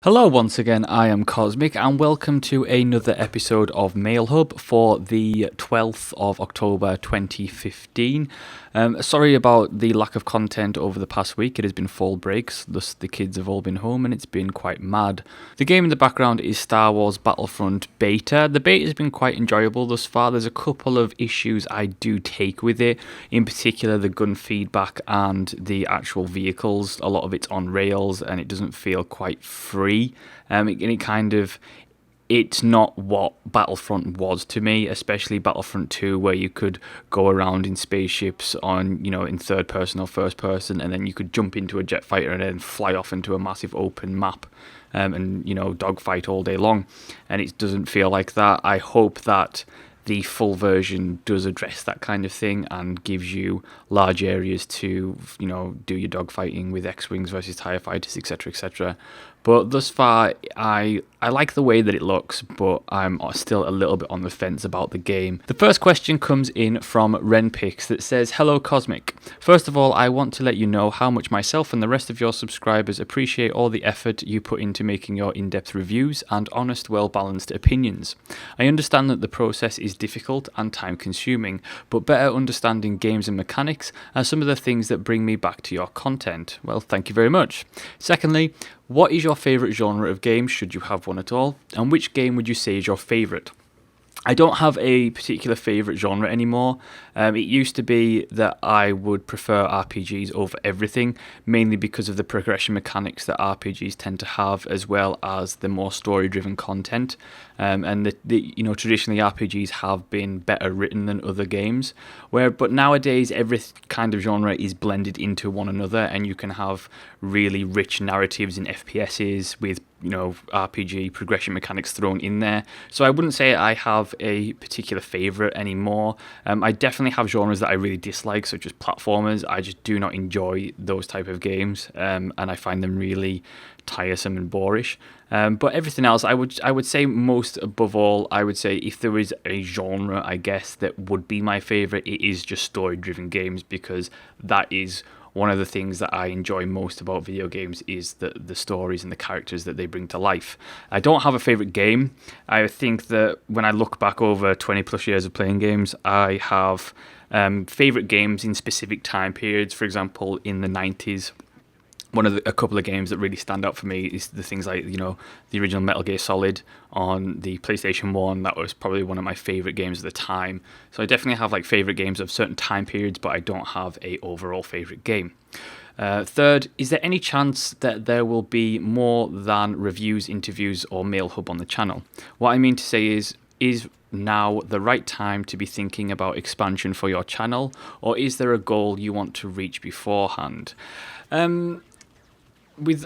Hello once again, I am Cosmic and welcome to another episode of Mailhub for the 12th of October 2015. Sorry about the lack of content over the past week. It has been fall breaks, thus the kids have all been home and it's been quite mad. The game in the background is Star Wars Battlefront Beta. The beta has been quite enjoyable thus far. There's a couple of issues I do take with it, in particular the gun feedback and the actual vehicles. A lot of it's on rails and it doesn't feel quite free. It's not what Battlefront was to me, especially Battlefront 2, where you could go around in spaceships in third person or first person, and then you could jump into a jet fighter and then fly off into a massive open map and dogfight all day long. And it doesn't feel like that. I hope that the full version does address that kind of thing and gives you large areas to, do your dogfighting with X-Wings versus TIE fighters, etc., etc. But thus far, I like the way that it looks, but I'm still a little bit on the fence about the game. The first question comes in from Renpix that says, "Hello Cosmic. First of all, I want to let you know how much myself and the rest of your subscribers appreciate all the effort you put into making your in-depth reviews and honest, well-balanced opinions. I understand that the process is difficult and time-consuming, but better understanding games and mechanics are some of the things that bring me back to your content." Well, thank you very much. Secondly, what is your favourite genre of games, should you have one at all, and which game would you say is your favourite? I don't have a particular favourite genre anymore. It used to be that I would prefer RPGs over everything, mainly because of the progression mechanics that RPGs tend to have, as well as the more story-driven content. Traditionally RPGs have been better written than other games. But nowadays every kind of genre is blended into one another, and you can have really rich narratives in FPSs with RPG progression mechanics thrown in there. So I wouldn't say I have a particular favourite anymore. I definitely have genres that I really dislike, such as platformers. I just do not enjoy those type of games, and I find them really tiresome and boorish. But everything else, I would say most above all, I would say if there is a genre, I guess, that would be my favourite, it is just story-driven games, because that is one of the things that I enjoy most about video games, is the stories and the characters that they bring to life. I don't have a favourite game. I think that when I look back over 20 plus years of playing games, I have favourite games in specific time periods. For example, in the 90s, a couple of games that really stand out for me is the things like, the original Metal Gear Solid on the PlayStation 1. That was probably one of my favourite games at the time. So I definitely have favourite games of certain time periods, but I don't have a overall favourite game. Third, is there any chance that there will be more than reviews, interviews, or Mailhub on the channel? What I mean to say is now the right time to be thinking about expansion for your channel, or is there a goal you want to reach beforehand?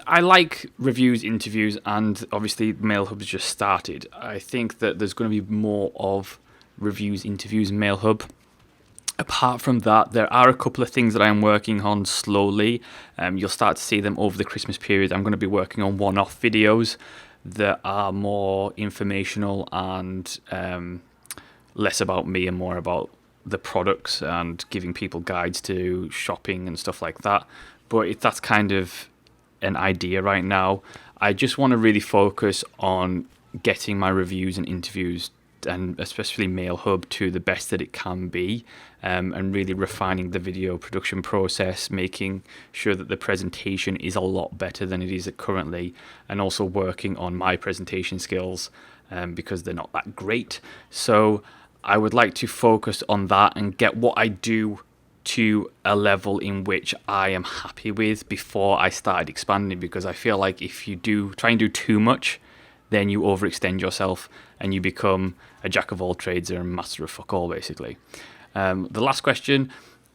I like reviews, interviews, and obviously Mailhub's just started. I think that there's going to be more of reviews, interviews, and Mailhub. Apart from that, there are a couple of things that I'm working on slowly. You'll start to see them over the Christmas period. I'm going to be working on one-off videos that are more informational and less about me and more about the products and giving people guides to shopping and stuff like that. But that's kind of an idea right now. I just want to really focus on getting my reviews and interviews, and especially Mailhub, to the best that it can be, and really refining the video production process, making sure that the presentation is a lot better than it is currently, and also working on my presentation skills because they're not that great. So I would like to focus on that and get what I do to a level in which I am happy with before I started expanding, because I feel like if you try and do too much, then you overextend yourself and you become a jack of all trades and a master of fuck all, basically. The last question,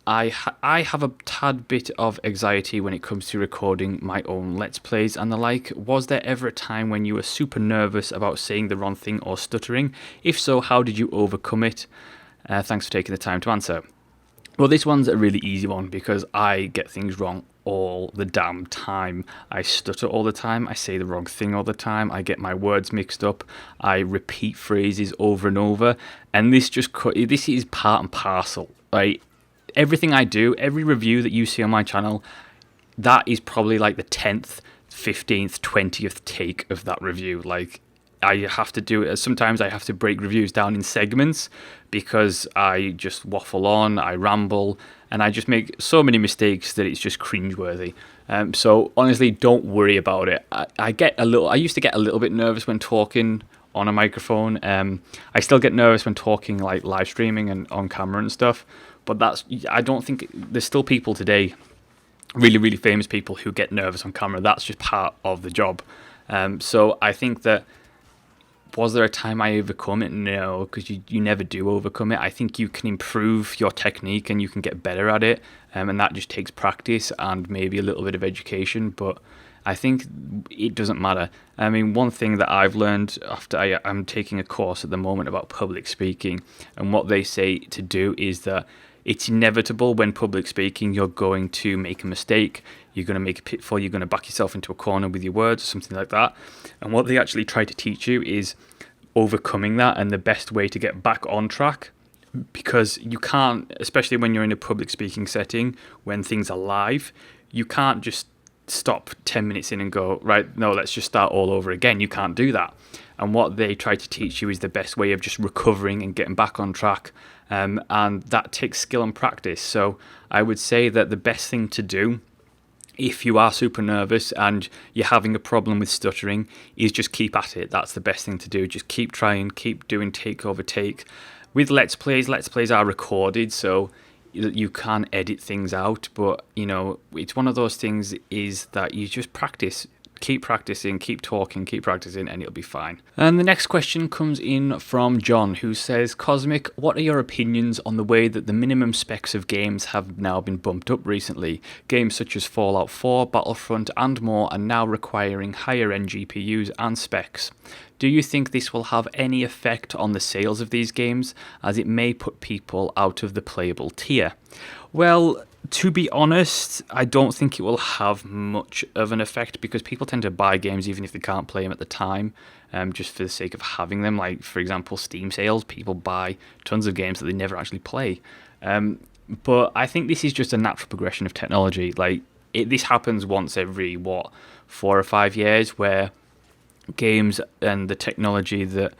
I have a tad bit of anxiety when it comes to recording my own Let's Plays and the like. Was there ever a time when you were super nervous about saying the wrong thing or stuttering? If so, how did you overcome it? Thanks for taking the time to answer. Well, this one's a really easy one because I get things wrong all the damn time. I stutter all the time. I say the wrong thing all the time. I get my words mixed up. I repeat phrases over and over. And this is part and parcel. Right? Everything I do, every review that you see on my channel, that is probably like the 10th 15th, 20th take of that review. Like, I have to do it. Sometimes I have to break reviews down in segments because I just waffle on, I ramble, and I just make so many mistakes that it's just cringeworthy. So honestly, don't worry about it. I used to get a little bit nervous when talking on a microphone. I still get nervous when talking like live streaming and on camera and stuff. But I don't think there's still people today, really, really famous people who get nervous on camera. That's just part of the job. So I think that, was there a time I overcome it? No, because you never do overcome it. I think you can improve your technique and you can get better at it, and that just takes practice and maybe a little bit of education. But I think it doesn't matter. I mean, one thing that I've learned after I'm taking a course at the moment about public speaking, and what they say to do is that it's inevitable when public speaking, you're going to make a mistake. You're going to make a pitfall. You're going to back yourself into a corner with your words or something like that. And what they actually try to teach you is overcoming that and the best way to get back on track. Because you can't, especially when you're in a public speaking setting, when things are live, you can't just stop 10 minutes in and go, right, no, let's just start all over again. You can't do that. And what they try to teach you is the best way of just recovering and getting back on track. And that takes skill and practice. So I would say that the best thing to do, if you are super nervous and you're having a problem with stuttering, is just keep at it. That's the best thing to do. Just keep trying, keep doing take over take. With Let's Plays are recorded, so you can edit things out. But, it's one of those things is that you just practice. Keep practicing, keep talking, keep practicing, and it'll be fine. And the next question comes in from John, who says, Cosmic, what are your opinions on the way that the minimum specs of games have now been bumped up recently? Games such as Fallout 4, Battlefront, and more are now requiring higher-end GPUs and specs. Do you think this will have any effect on the sales of these games, as it may put people out of the playable tier? Well, to be honest, I don't think it will have much of an effect, because people tend to buy games even if they can't play them at the time, just for the sake of having them. Like, for example, Steam sales, people buy tons of games that they never actually play. But I think this is just a natural progression of technology. Like, this happens once every, 4 or 5 years, where games and the technology that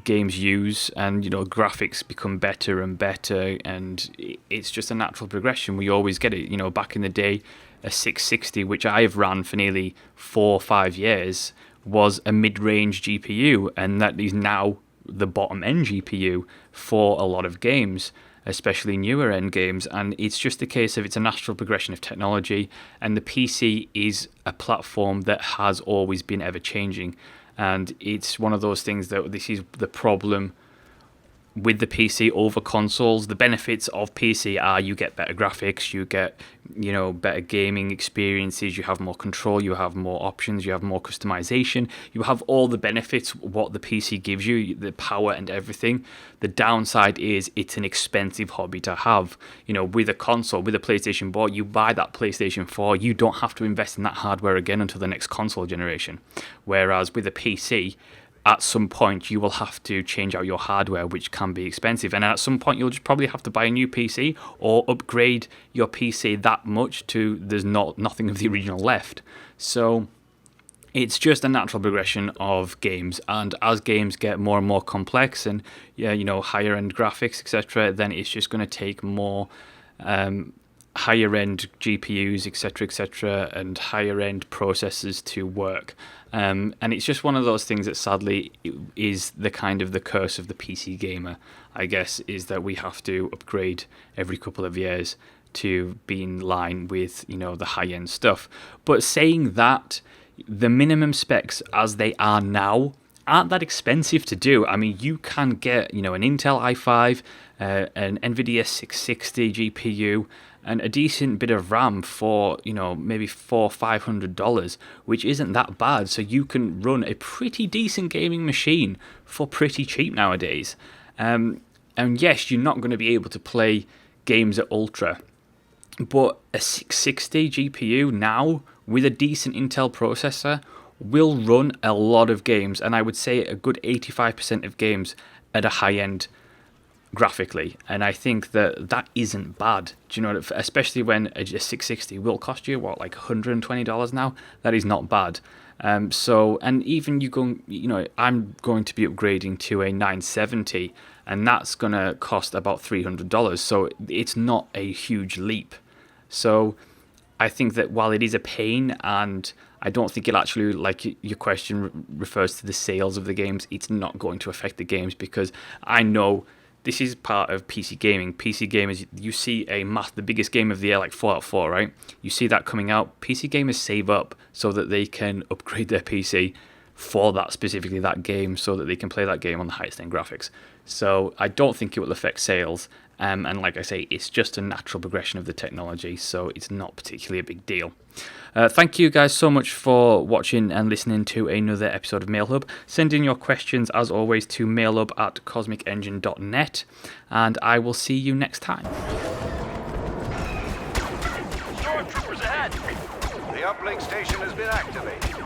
games use and graphics become better and better, and it's just a natural progression. We always get it. Back in the day, a 660, which I've ran for nearly 4 or 5 years, was a mid-range GPU, and that is now the bottom end GPU for a lot of games, especially newer end games. And it's just a case of, it's a natural progression of technology, and the PC is a platform that has always been ever changing. And it's one of those things that this is the problem with the PC over consoles. The benefits of PC are you get better graphics, you get better gaming experiences, you have more control, you have more options, you have more customization, you have all the benefits what the PC gives you, the power and everything. The downside is it's an expensive hobby to have. With a console, with a PlayStation 4, you buy that PlayStation 4, you don't have to invest in that hardware again until the next console generation. Whereas with a PC, at some point you will have to change out your hardware, which can be expensive, and at some point you'll just probably have to buy a new PC or upgrade your PC that much to there's nothing of the original left. So it's just a natural progression of games, and as games get more and more complex and higher end graphics, etc., then it's just going to take more higher end GPUs, etc., and higher end processors to work. And it's just one of those things that sadly is the kind of the curse of the PC gamer, I guess, is that we have to upgrade every couple of years to be in line with the high end stuff. But saying that, the minimum specs as they are now aren't that expensive to do. I mean, you can get an Intel i5, an NVIDIA 660 GPU, and a decent bit of RAM for maybe $400-500, which isn't that bad. So you can run a pretty decent gaming machine for pretty cheap nowadays. And yes, you're not going to be able to play games at ultra, but a 660 GPU now with a decent Intel processor will run a lot of games, and I would say a good 85% of games at a high end graphically, and I think that isn't bad. Do you know what? Especially when a 660 will cost you what, like $120 now. That is not bad. So, and even I'm going to be upgrading to a 970, and that's gonna cost about $300. So it's not a huge leap. So I think that while it is a pain, and I don't think it actually, like your question refers to the sales of the games, it's not going to affect the games, because I know this is part of PC gaming. PC gamers, you see the biggest game of the year, like Fallout 4, right? You see that coming out. PC gamers save up so that they can upgrade their PC for that, specifically that game, so that they can play that game on the highest end graphics. So I don't think it will affect sales. And like I say, it's just a natural progression of the technology, so it's not particularly a big deal. Thank you guys so much for watching and listening to another episode of Mailhub. Send in your questions, as always, to mailhub@cosmicengine.net, and I will see you next time. Stormtroopers ahead! The uplink station has been activated.